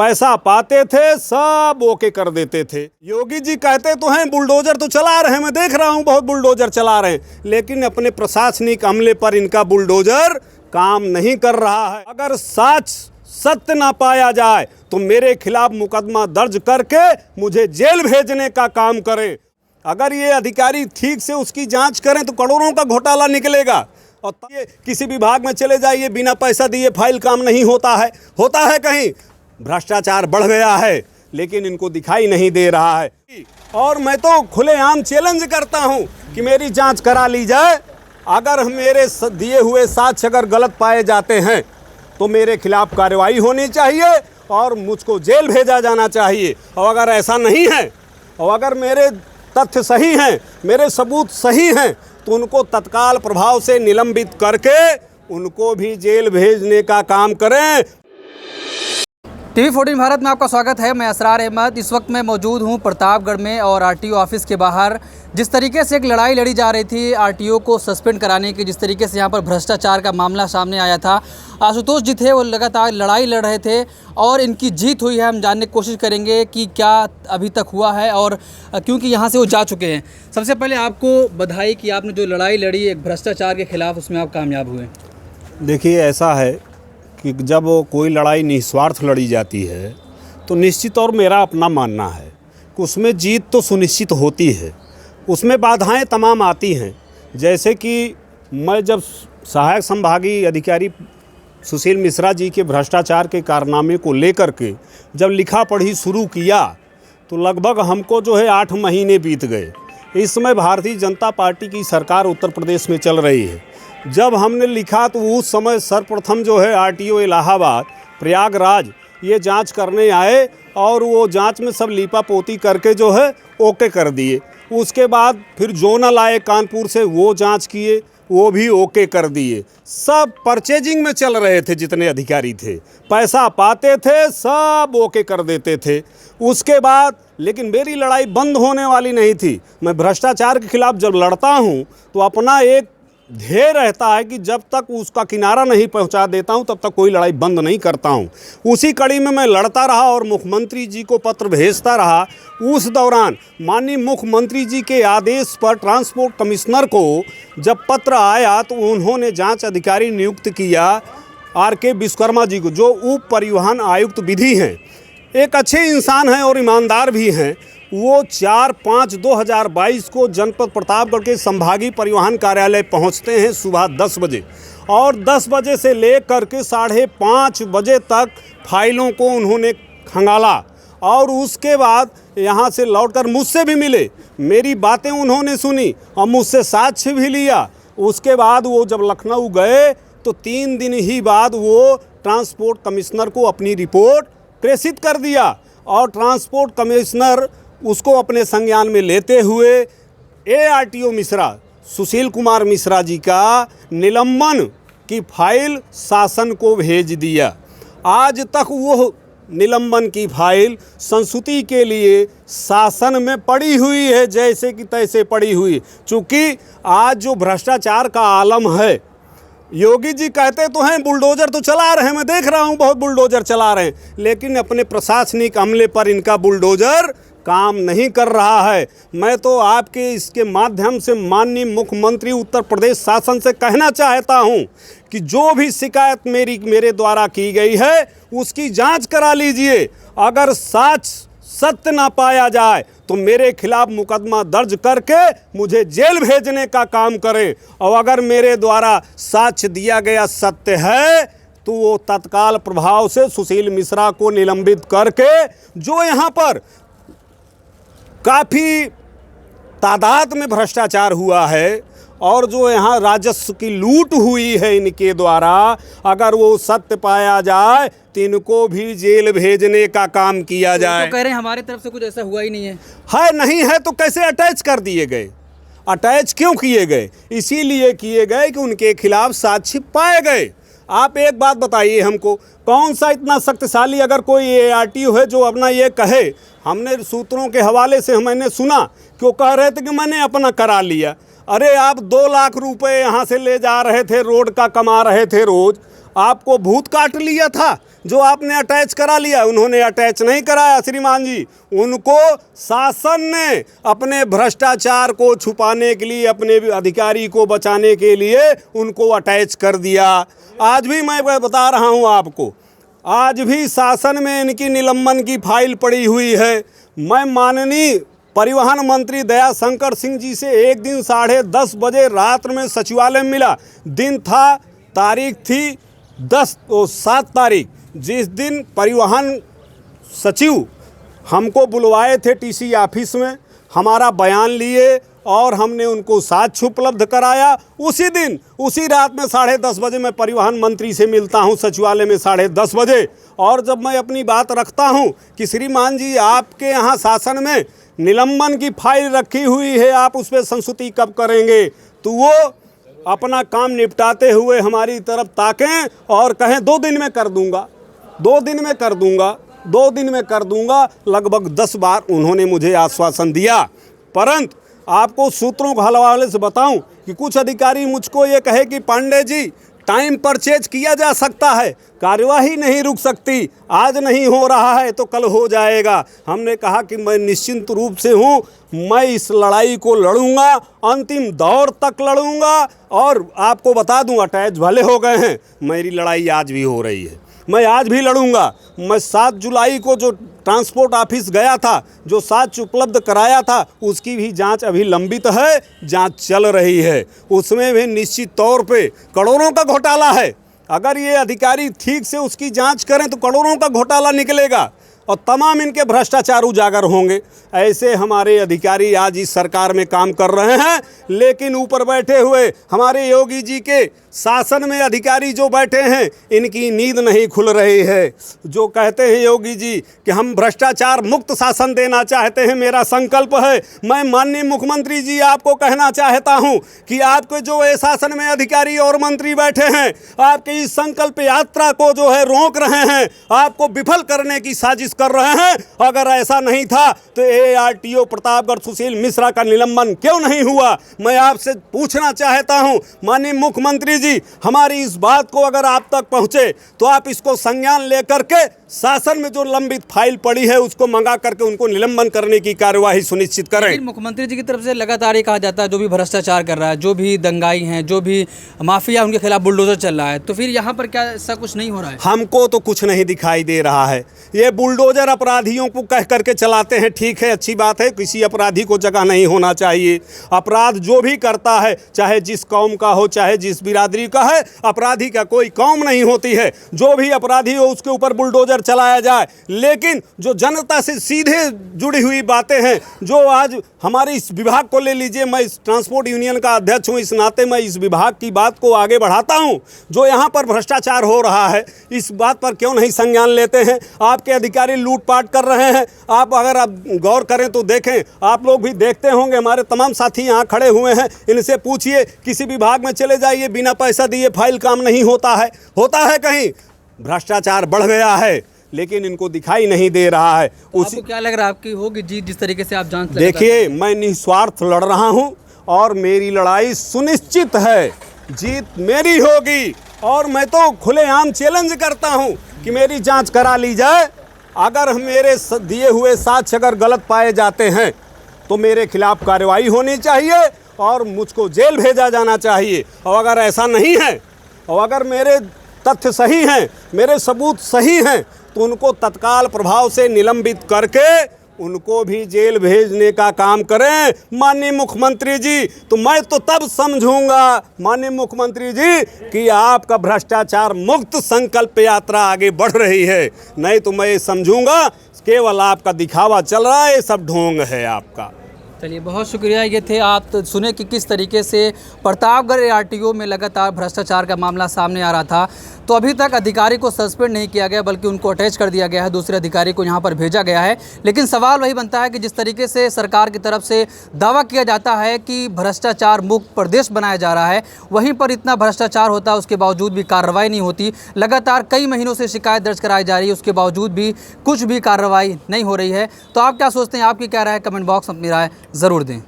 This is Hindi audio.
पैसा पाते थे सब ओके कर देते थे। योगी जी कहते तो हैं बुलडोजर तो चला रहे हैं, मैं देख रहा हूं बहुत बुलडोजर चला रहे हैं, लेकिन अपने प्रशासनिक अमले पर इनका बुलडोजर काम नहीं कर रहा है। अगर सत्य ना पाया जाए तो मेरे खिलाफ मुकदमा दर्ज करके मुझे जेल भेजने का काम करे। अगर ये अधिकारी ठीक से उसकी जांच करें तो करोड़ों का घोटाला निकलेगा। और ये किसी विभाग में चले जाइए, बिना पैसा दिए फाइल काम नहीं होता है कहीं। भ्रष्टाचार बढ़ गया है, लेकिन इनको दिखाई नहीं दे रहा है। और मैं तो खुलेआम चैलेंज करता हूं कि मेरी जांच करा ली जाए। अगर मेरे दिए हुए साक्ष्य अगर गलत पाए जाते हैं तो मेरे खिलाफ कार्रवाई होनी चाहिए और मुझको जेल भेजा जाना चाहिए। और अगर ऐसा नहीं है और अगर मेरे तथ्य सही हैं, मेरे सबूत सही हैं, तो उनको तत्काल प्रभाव से निलंबित करके उनको भी जेल भेजने का काम करें। टीवी 14 भारत में आपका स्वागत है। मैं असरार अहमद इस वक्त मैं मौजूद हूं प्रतापगढ़ में और आरटीओ ऑफिस के बाहर। जिस तरीके से एक लड़ाई लड़ी जा रही थी आरटीओ को सस्पेंड कराने की, जिस तरीके से यहां पर भ्रष्टाचार का मामला सामने आया था, आशुतोष जी थे वो लगातार लड़ाई लड़ रहे थे और इनकी जीत हुई है। हम जानने की कोशिश करेंगे कि क्या अभी तक हुआ है और क्योंकि यहाँ से वो जा चुके हैं। सबसे पहले आपको बधाई कि आपने जो लड़ाई लड़ी एक भ्रष्टाचार के खिलाफ, उसमें आप कामयाब हुए। देखिए, ऐसा है कि जब कोई लड़ाई निस्वार्थ लड़ी जाती है तो निश्चित और मेरा अपना मानना है कि उसमें जीत तो सुनिश्चित होती है। उसमें बाधाएं तमाम आती हैं। जैसे कि मैं जब सहायक संभागीय अधिकारी सुशील मिश्रा जी के भ्रष्टाचार के कारनामे को लेकर के जब लिखा पढ़ी शुरू किया तो लगभग हमको जो है 8 महीने बीत गए। इस समय भारतीय जनता पार्टी की सरकार उत्तर प्रदेश में चल रही है। जब हमने लिखा तो उस समय सर्वप्रथम जो है आरटीओ इलाहाबाद प्रयागराज ये जांच करने आए और वो जांच में सब लीपापोती करके जो है ओके कर दिए। उसके बाद फिर जोनल आए कानपुर से, वो जांच किए, वो भी ओके कर दिए। सब परचेजिंग में चल रहे थे, जितने अधिकारी थे पैसा पाते थे सब ओके कर देते थे। उसके बाद लेकिन मेरी लड़ाई बंद होने वाली नहीं थी। मैं भ्रष्टाचार के खिलाफ जब लड़ता हूं तो अपना एक ध्येय रहता है कि जब तक उसका किनारा नहीं पहुंचा देता हूं तब तक कोई लड़ाई बंद नहीं करता हूं। उसी कड़ी में मैं लड़ता रहा और मुख्यमंत्री जी को पत्र भेजता रहा। उस दौरान माननीय मुख्यमंत्री जी के आदेश पर ट्रांसपोर्ट कमिश्नर को जब पत्र आया तो उन्होंने जांच अधिकारी नियुक्त किया RK विश्वकर्मा जी को, जो उप परिवहन आयुक्त विधि हैं। एक अच्छे इंसान हैं और ईमानदार भी हैं। वो 4/5/2022 को जनपद प्रतापगढ़ के संभागीय परिवहन कार्यालय पहुंचते हैं सुबह 10 बजे और 10 बजे से लेकर के 5:30 बजे तक फाइलों को उन्होंने खंगाला और उसके बाद यहाँ से लौटकर मुझसे भी मिले, मेरी बातें उन्होंने सुनी और मुझसे साक्ष्य भी लिया। उसके बाद वो जब लखनऊ गए तो 3 दिन ही बाद वो ट्रांसपोर्ट कमिश्नर को अपनी रिपोर्ट प्रेषित कर दिया और ट्रांसपोर्ट कमिश्नर उसको अपने संज्ञान में लेते हुए ARTO मिश्रा सुशील कुमार मिश्रा जी का निलंबन की फाइल शासन को भेज दिया। आज तक वो निलंबन की फाइल संस्तुति के लिए शासन में पड़ी हुई है, जैसे कि तैसे पड़ी हुई। चूँकि आज जो भ्रष्टाचार का आलम है, योगी जी कहते तो हैं बुलडोजर तो चला रहे हैं, मैं देख रहा हूं बहुत बुलडोजर चला रहे हैं, लेकिन अपने प्रशासनिक अमले पर इनका बुलडोजर काम नहीं कर रहा है। मैं तो आपके इसके माध्यम से माननीय मुख्यमंत्री उत्तर प्रदेश शासन से कहना चाहता हूं कि जो भी शिकायत मेरे द्वारा की गई है उसकी जांच करा लीजिए। अगर सत्य ना पाया जाए तो मेरे खिलाफ मुकदमा दर्ज करके मुझे जेल भेजने का काम करें। और अगर मेरे द्वारा साक्ष्य दिया गया सत्य है तो वो तत्काल प्रभाव से सुशील मिश्रा को निलंबित करके, जो यहाँ पर काफ़ी तादाद में भ्रष्टाचार हुआ है और जो यहाँ राजस्व की लूट हुई है इनके द्वारा, अगर वो सत्य पाया जाए तो इनको भी जेल भेजने का काम किया जाए। तो कह रहे हैं हमारी तरफ से कुछ ऐसा हुआ ही नहीं है। नहीं है तो कैसे अटैच कर दिए गए? अटैच क्यों किए गए? इसीलिए किए गए कि उनके खिलाफ साक्ष्य पाए गए। आप एक बात बताइए हमको, कौन सा इतना शक्तिशाली अगर कोई ARTO है जो अपना ये कहे? हमने सूत्रों के हवाले से मैंने सुना कि वो कह रहे थे कि मैंने अपना करा लिया। अरे आप 2 लाख रुपए यहाँ से ले जा रहे थे, रोड का कमा रहे थे रोज़। आपको भूत काट लिया था जो आपने अटैच करा लिया? उन्होंने अटैच नहीं कराया श्रीमान जी, उनको शासन ने अपने भ्रष्टाचार को छुपाने के लिए, अपने अधिकारी को बचाने के लिए उनको अटैच कर दिया। आज भी मैं बता रहा हूं आपको, आज भी शासन में इनकी निलंबन की फाइल पड़ी हुई है। मैं माननीय परिवहन मंत्री दया शंकर सिंह जी से एक दिन 10:30 बजे रात में सचिवालय में मिला। दिन था, तारीख थी 7 तारीख, जिस दिन परिवहन सचिव हमको बुलवाए थे टीसी ऑफिस में, हमारा बयान लिए और हमने उनको साक्ष्य उपलब्ध कराया। उसी दिन, उसी रात में 10:30 बजे मैं परिवहन मंत्री से मिलता हूं सचिवालय में 10:30 बजे। और जब मैं अपनी बात रखता हूं कि श्रीमान जी आपके यहाँ शासन में निलंबन की फाइल रखी हुई है, आप उस पर संस्तुति कब करेंगे, तो वो अपना काम निपटाते हुए हमारी तरफ ताकें और कहें 2 दिन में कर दूंगा, 2 दिन में कर दूंगा, 2 दिन में कर दूंगा। लगभग 10 बार उन्होंने मुझे आश्वासन दिया, परंतु आपको सूत्रों के हवाले से बताऊं कि कुछ अधिकारी मुझको ये कहे कि पांडे जी टाइम परचेज किया जा सकता है, कार्यवाही नहीं रुक सकती, आज नहीं हो रहा है तो कल हो जाएगा। हमने कहा कि मैं निश्चिंत रूप से हूँ, मैं इस लड़ाई को लड़ूंगा, अंतिम दौर तक लड़ूंगा। और आपको बता दूं, अटैच भले हो गए हैं, मेरी लड़ाई आज भी हो रही है, मैं आज भी लड़ूंगा। मैं 7 जुलाई को जो ट्रांसपोर्ट ऑफिस गया था, जो साक्ष्य उपलब्ध कराया था, उसकी भी जांच अभी लंबित है, जांच चल रही है। उसमें भी निश्चित तौर पे करोड़ों का घोटाला है। अगर ये अधिकारी ठीक से उसकी जांच करें तो करोड़ों का घोटाला निकलेगा और तमाम इनके भ्रष्टाचार उजागर होंगे। ऐसे हमारे अधिकारी आज इस सरकार में काम कर रहे हैं, लेकिन ऊपर बैठे हुए हमारे योगी जी के शासन में अधिकारी जो बैठे हैं, इनकी नींद नहीं खुल रही है। जो कहते हैं योगी जी कि हम भ्रष्टाचार मुक्त शासन देना चाहते हैं, मेरा संकल्प है। मैं माननीय मुख्यमंत्री जी आपको कहना चाहता हूं कि आपके जो ये शासन में अधिकारी और मंत्री बैठे हैं, आपकी इस संकल्प यात्रा को जो है रोक रहे हैं, आपको विफल करने की साजिश कर रहे हैं। अगर ऐसा नहीं था तो ARTO प्रतापगढ़ सुशील मिश्रा का निलंबन क्यों नहीं हुआ? मैं आपसे पूछना चाहता हूं माननीय मुख्यमंत्री जी, हमारी इस बात को अगर आप तक पहुंचे तो आप इसको संज्ञान लेकर के शासन में जो लंबित फाइल पड़ी है उसको मंगा करके उनको निलंबन करने की कार्यवाही सुनिश्चित करें। लेकिन मुख्यमंत्री जी की तरफ से लगातार ये कहा जाता है जो भी भ्रष्टाचार कर रहा है, जो भी दंगाई हैं, जो भी माफिया, उनके खिलाफ बुलडोजर चल रहा है, तो फिर यहाँ पर क्या ऐसा कुछ नहीं हो रहा है? हमको तो कुछ नहीं दिखाई दे रहा है। ये बुलडोजर अपराधियों को कह करके चलाते हैं, ठीक है, अच्छी बात है, किसी अपराधी को जगह नहीं होना चाहिए। अपराध जो भी करता है, चाहे जिस कौम का हो, चाहे जिस बिरादरी का है, अपराधी का कोई कौम नहीं होती है। जो भी अपराधी हो उसके ऊपर बुलडोजर चलाया जाए। लेकिन जो जनता से सीधे जुड़ी हुई बातें हैं, जो आज हमारे इस विभाग को ले लीजिए, मैं इस ट्रांसपोर्ट यूनियन का अध्यक्ष हूं, इस नाते मैं इस विभाग की बात को आगे बढ़ाता हूं। जो यहाँ पर भ्रष्टाचार हो रहा है, इस बात पर क्यों नहीं संज्ञान लेते हैं? आपके अधिकारी लूटपाट कर रहे हैं। आप अगर आप गौर करें तो देखें, आप लोग भी देखते होंगे, हमारे तमाम साथी यहाँ खड़े हुए हैं, इनसे पूछिए, किसी विभाग में चले जाइए, बिना पैसा दिए फाइल काम नहीं होता है। होता है कहीं? भ्रष्टाचार बढ़ गया है, लेकिन इनको दिखाई नहीं दे रहा है। आपको क्या लग रहा है, आपकी होगी जीत जिस तरीके से आप जांच? देखिए, मैं निस्वार्थ लड़ रहा हूं और मेरी लड़ाई सुनिश्चित है, जीत मेरी होगी। और मैं तो खुलेआम चैलेंज करता हूं कि मेरी जांच करा ली जाए। अगर मेरे दिए हुए साक्ष्य अगर गलत पाए जाते हैं तो मेरे खिलाफ कार्रवाई होनी चाहिए और मुझको जेल भेजा जाना चाहिए। और अगर ऐसा नहीं है, और अगर मेरे तथ्य सही हैं, मेरे सबूत सही हैं, तो उनको तत्काल प्रभाव से निलंबित करके उनको भी जेल भेजने का काम करें माननीय मुख्यमंत्री जी। तो मैं तो तब समझूंगा माननीय मुख्यमंत्री जी कि आपका भ्रष्टाचार मुक्त संकल्प यात्रा आगे बढ़ रही है। नहीं तो मैं समझूंगा केवल आपका दिखावा चल रहा है, ये सब ढोंग है आपका। चलिए, बहुत शुक्रिया। ये थे आप तो सुने कि किस तरीके से प्रतापगढ़ ARTO में लगातार भ्रष्टाचार का मामला सामने आ रहा था। तो अभी तक अधिकारी को सस्पेंड नहीं किया गया, बल्कि उनको अटैच कर दिया गया है, दूसरे अधिकारी को यहाँ पर भेजा गया है। लेकिन सवाल वही बनता है कि जिस तरीके से सरकार की तरफ से दावा किया जाता है कि भ्रष्टाचार मुक्त प्रदेश बनाया जा रहा है, वहीं पर इतना भ्रष्टाचार होता है, उसके बावजूद भी कार्रवाई नहीं होती। लगातार कई महीनों से शिकायत दर्ज कराई जा रही है, उसके बावजूद भी कुछ भी कार्रवाई नहीं हो रही है। तो आप क्या सोचते हैं, आपकी क्या राय है? कमेंट बॉक्स में अपनी राय ज़रूर दें।